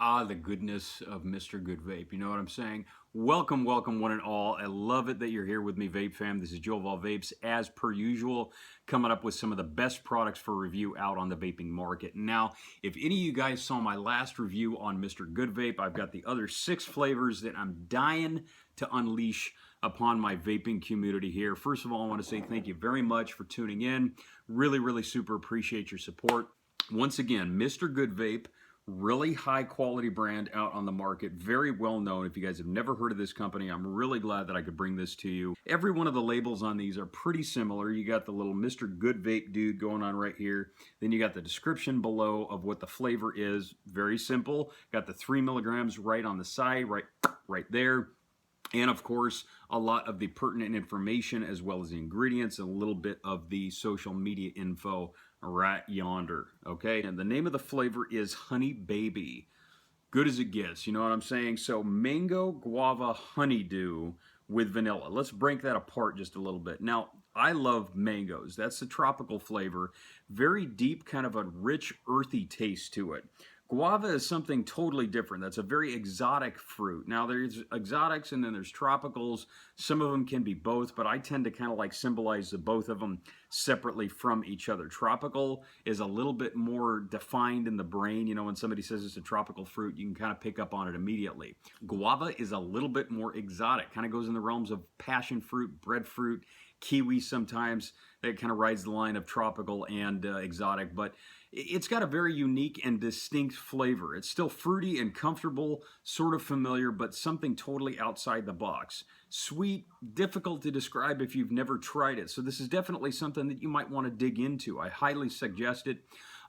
Ah, the goodness of Mr. Goodvape. You know what I'm saying? Welcome, welcome, one and all. I love it that you're here with me, Vape fam. This is Joe of All Vapes, as per usual, coming up with some of the best products for review out on the vaping market. Now, if any of you guys saw my last review on Mr. Goodvape, I've got the other 6 flavors that I'm dying to unleash upon my vaping community here. First of all, I want to say thank you very much for tuning in. Really, really super appreciate your support. Once again, Mr. Goodvape, really high quality brand out on the market, very well known. If you guys have never heard of this company, I'm really glad that I could bring this to you. Every one of the labels on these are pretty similar. You got the little Mr. Goodvape dude going on right here. Then you got the description below of what the flavor is. Very simple. Got the 3 milligrams right on the side, right there. And of course, a lot of the pertinent information as well as the ingredients and a little bit of the social media info right yonder, okay? And the name of the flavor is Honey Baby. Good as it gets, you know what I'm saying? So mango, guava, honeydew with vanilla. Let's break that apart just a little bit. Now, I love mangoes. That's the tropical flavor. Very deep, kind of a rich, earthy taste to it. Guava is something totally different. That's a very exotic fruit. Now, there's exotics and then there's tropicals. Some of them can be both, but I tend to kind of like symbolize the both of them separately from each other. Tropical is a little bit more defined in the brain. You know, when somebody says it's a tropical fruit, you can kind of pick up on it immediately. Guava is a little bit more exotic, kind of goes in the realms of passion fruit, breadfruit, kiwi sometimes. That kind of rides the line of tropical and exotic, but it's got a very unique and distinct flavor. It's still fruity and comfortable, sort of familiar, but something totally outside the box. Sweet, difficult to describe if you've never tried it. So this is definitely something that you might want to dig into. I highly suggest it.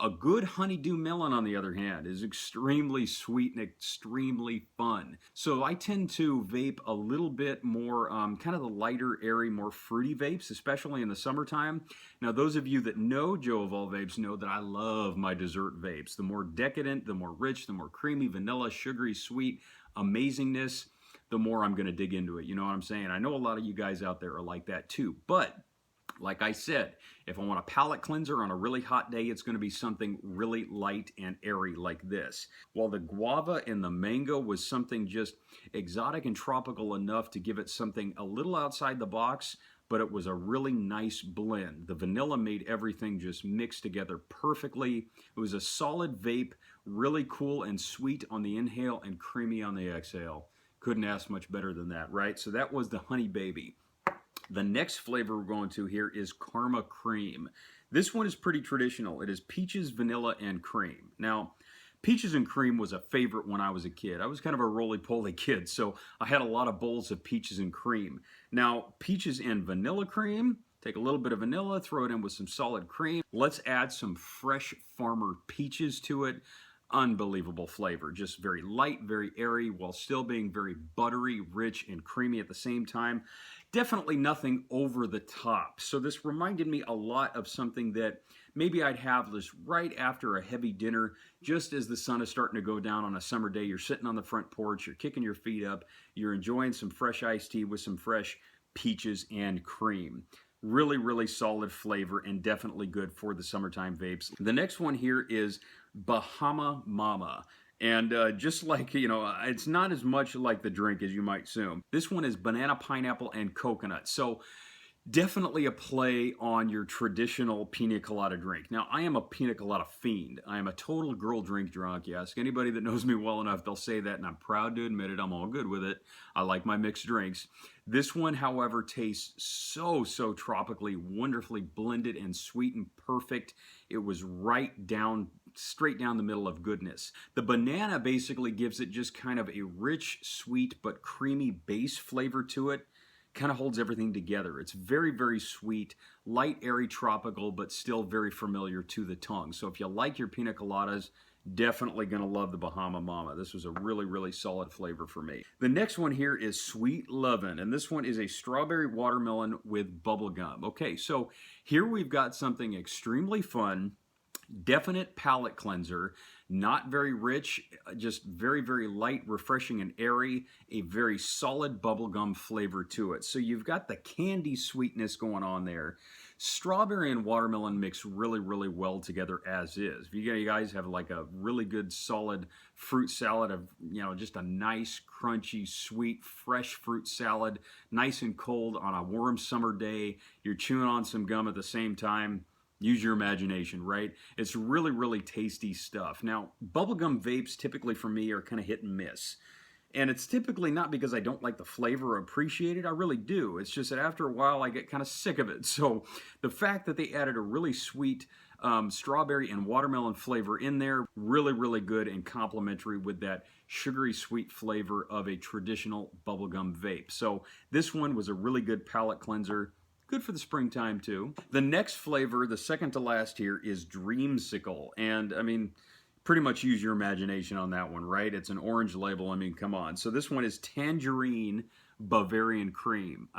A good honeydew melon, on the other hand, is extremely sweet and extremely fun. So I tend to vape a little bit more, kind of the lighter, airy, more fruity vapes, especially in the summertime. Now, those of you that know Joe of All Vapes know that I love my dessert vapes. The more decadent, the more rich, the more creamy, vanilla, sugary, sweet, amazingness, the more I'm going to dig into it. You know what I'm saying? I know a lot of you guys out there are like that too, but like I said, if I want a palate cleanser on a really hot day, it's going to be something really light and airy like this. While the guava and the mango was something just exotic and tropical enough to give it something a little outside the box, but it was a really nice blend. The vanilla made everything just mix together perfectly. It was a solid vape, really cool and sweet on the inhale and creamy on the exhale. Couldn't ask much better than that, right? So that was the Honey Baby. The next flavor we're going to here is Karma Cream. This one is pretty traditional. It is peaches, vanilla, and cream. Now, peaches and cream was a favorite when I was a kid. I was kind of a roly-poly kid, so I had a lot of bowls of peaches and cream. Now, peaches and vanilla cream, take a little bit of vanilla, throw it in with some solid cream. Let's add some fresh farmer peaches to it. Unbelievable flavor, just very light, very airy, while still being very buttery, rich, and creamy at the same time. Definitely nothing over the top. So this reminded me a lot of something that maybe I'd have this right after a heavy dinner, just as the sun is starting to go down on a summer day. You're sitting on the front porch, you're kicking your feet up, you're enjoying some fresh iced tea with some fresh peaches and cream. Really, really solid flavor and definitely good for the summertime vapes. The next one here is Bahama Mama. And just like, you know, it's not as much like the drink as you might assume. This one is banana, pineapple, and coconut. So definitely a play on your traditional pina colada drink. Now, I am a pina colada fiend. I am a total girl drink drunk. You ask anybody that knows me well enough, they'll say that, and I'm proud to admit it. I'm all good with it. I like my mixed drinks. This one, however, tastes so tropically, wonderfully blended and sweet and perfect. It was straight down the middle of goodness. The banana basically gives it just kind of a rich, sweet, but creamy base flavor to it. Kind of holds everything together. It's very sweet, light, airy, tropical, but still very familiar to the tongue. So if you like your pina coladas, definitely going to love the Bahama Mama. This was a really solid flavor for me. The next one here is Sweet Lovin', and this one is a strawberry watermelon with bubble gum. Okay, so here we've got something extremely fun, definite palate cleanser, not very rich, just very light, refreshing, and airy, a very solid bubblegum flavor to it. So you've got the candy sweetness going on there. Strawberry and watermelon mix really, really well together as is. If you guys have like a really good solid fruit salad of, just a nice, crunchy, sweet, fresh fruit salad, nice and cold on a warm summer day, you're chewing on some gum at the same time, use your imagination, right? It's really, really tasty stuff. Now, bubblegum vapes typically for me are kind of hit and miss. And it's typically not because I don't like the flavor or appreciate it. I really do. It's just that after a while I get kind of sick of it. So the fact that they added a really sweet strawberry and watermelon flavor in there, really, really good and complementary with that sugary sweet flavor of a traditional bubblegum vape. So this one was a really good palate cleanser. Good for the springtime too. The next flavor, the second to last here, is Dreamsicle. And I mean, pretty much use your imagination on that one, right? It's an orange label. I mean, come on. So this one is Tangerine Bavarian Cream.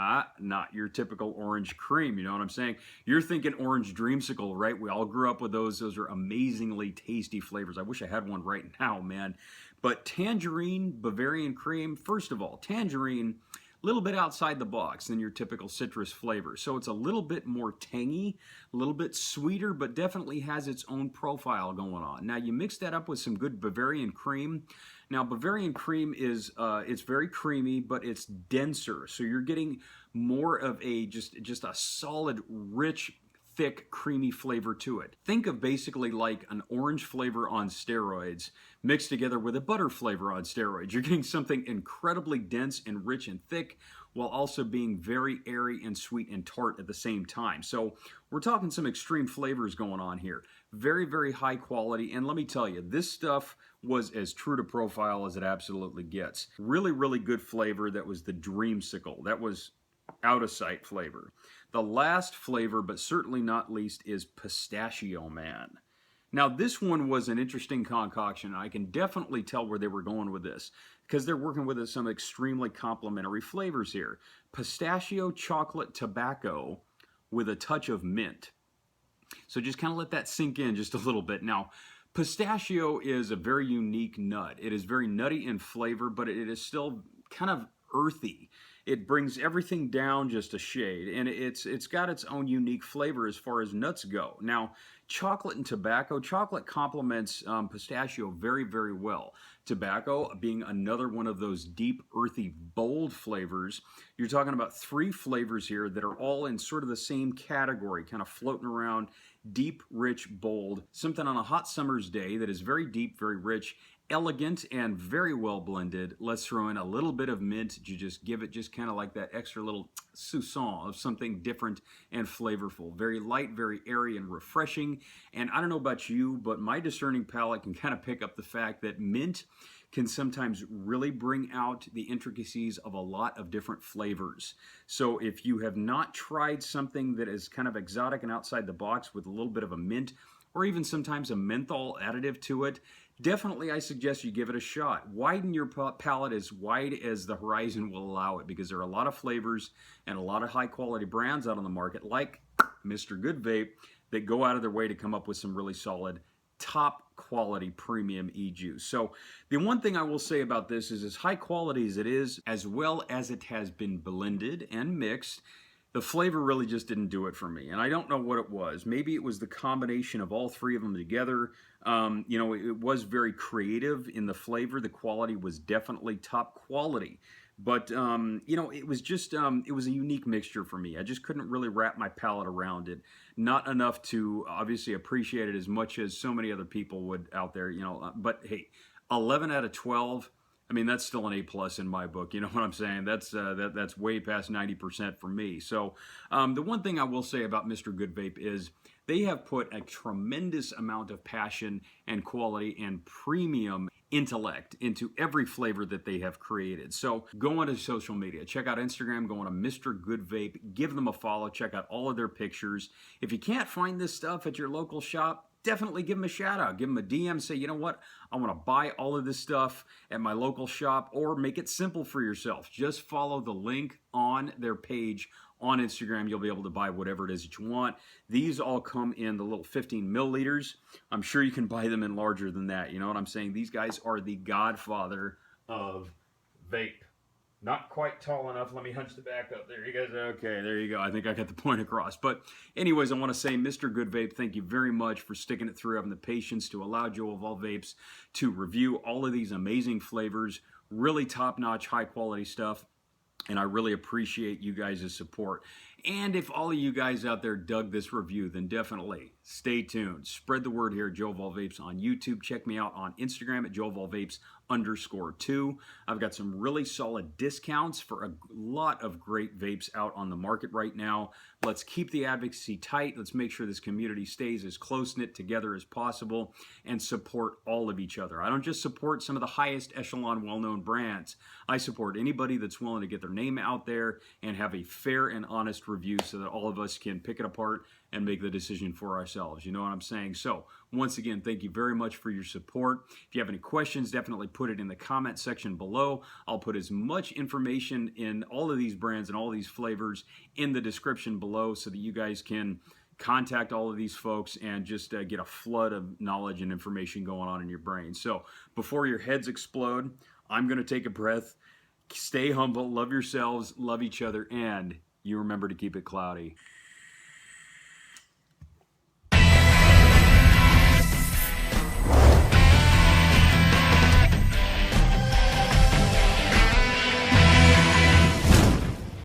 Not your typical orange cream, you know what I'm saying? You're thinking orange dreamsicle, right? We all grew up with those. Those are amazingly tasty flavors. I wish I had one right now, man. But Tangerine Bavarian Cream, first of all, tangerine, a little bit outside the box than your typical citrus flavor. So it's a little bit more tangy, a little bit sweeter, but definitely has its own profile going on. Now you mix that up with some good Bavarian cream. Now Bavarian cream is, it's very creamy, but it's denser. So you're getting more of a, just a solid, rich, thick, creamy flavor to it. Think of basically like an orange flavor on steroids mixed together with a butter flavor on steroids. You're getting something incredibly dense and rich and thick while also being very airy and sweet and tart at the same time. So we're talking some extreme flavors going on here. Very, very high quality. And let me tell you, this stuff was as true to profile as it absolutely gets. Really, really good flavor. That was the Dreamsicle. That was out of sight flavor. The last flavor, but certainly not least, is Pistachio Man. Now, this one was an interesting concoction. I can definitely tell where they were going with this because they're working with some extremely complementary flavors here. Pistachio chocolate tobacco with a touch of mint. So just kind of let that sink in just a little bit. Now, pistachio is a very unique nut. It is very nutty in flavor, but it is still kind of earthy. It brings everything down just a shade, and it's got its own unique flavor as far as nuts go. Now, chocolate and tobacco, chocolate complements pistachio very, very well. Tobacco being another one of those deep, earthy, bold flavors. You're talking about 3 flavors here that are all in sort of the same category, kind of floating around, deep, rich, bold. Something on a hot summer's day that is very deep, very rich, elegant, and very well blended. Let's throw in a little bit of mint to just give it just kind of like that extra little soupçon of something different and flavorful. Very light, very airy and refreshing. And I don't know about you, but my discerning palate can kind of pick up the fact that mint can sometimes really bring out the intricacies of a lot of different flavors. So if you have not tried something that is kind of exotic and outside the box with a little bit of a mint, or even sometimes a menthol additive to it, definitely I suggest you give it a shot. Widen your palate as wide as the horizon will allow it, because there are a lot of flavors and a lot of high quality brands out on the market like Mr. Goodvape that go out of their way to come up with some really solid top quality premium e-juice. So the one thing I will say about this is, as high quality as it is, as well as it has been blended and mixed, the flavor really just didn't do it for me. And I don't know what it was. Maybe it was the combination of all 3 of them together. It was very creative in the flavor. The quality was definitely top quality. But, it was just, it was a unique mixture for me. I just couldn't really wrap my palate around it. Not enough to obviously appreciate it as much as so many other people would out there, But hey, 11 out of 12. I mean, that's still an A+ in my book. You know what I'm saying? That's way past 90% for me. So the one thing I will say about Mr. Goodvape is they have put a tremendous amount of passion and quality and premium intellect into every flavor that they have created. So go onto social media, check out Instagram, go on to Mr. Goodvape, give them a follow, check out all of their pictures. If you can't find this stuff at your local shop, definitely give them a shout out, give them a DM, say, you know what, I want to buy all of this stuff at my local shop, or make it simple for yourself. Just follow the link on their page on Instagram. You'll be able to buy whatever it is that you want. These all come in the little 15 milliliters. I'm sure you can buy them in larger than that. You know what I'm saying? These guys are the godfather of vape. Not quite tall enough. Let me hunch the back up. There you guys. Okay, there you go. I think I got the point across. But anyways, I want to say, Mr. Goodvape, thank you very much for sticking it through, having the patience to allow Joe of All Vapes to review all of these amazing flavors, really top-notch, high-quality stuff. And I really appreciate you guys' support. And if all of you guys out there dug this review, then definitely stay tuned. Spread the word here at Joe of All Vapes on YouTube. Check me out on Instagram at joeofallvapes_2. I've got some really solid discounts for a lot of great vapes out on the market right now. Let's keep the advocacy tight. Let's make sure this community stays as close-knit together as possible and support all of each other. I don't just support some of the highest echelon well-known brands. I support anybody that's willing to get their name out there and have a fair and honest review so that all of us can pick it apart and make the decision for ourselves. You know what I'm saying? So once again, thank you very much for your support. If you have any questions, definitely put it in the comment section below. I'll put as much information in all of these brands and all these flavors in the description below so that you guys can contact all of these folks and just get a flood of knowledge and information going on in your brain. So before your heads explode, I'm going to take a breath. Stay humble, love yourselves, love each other, and you remember to keep it cloudy.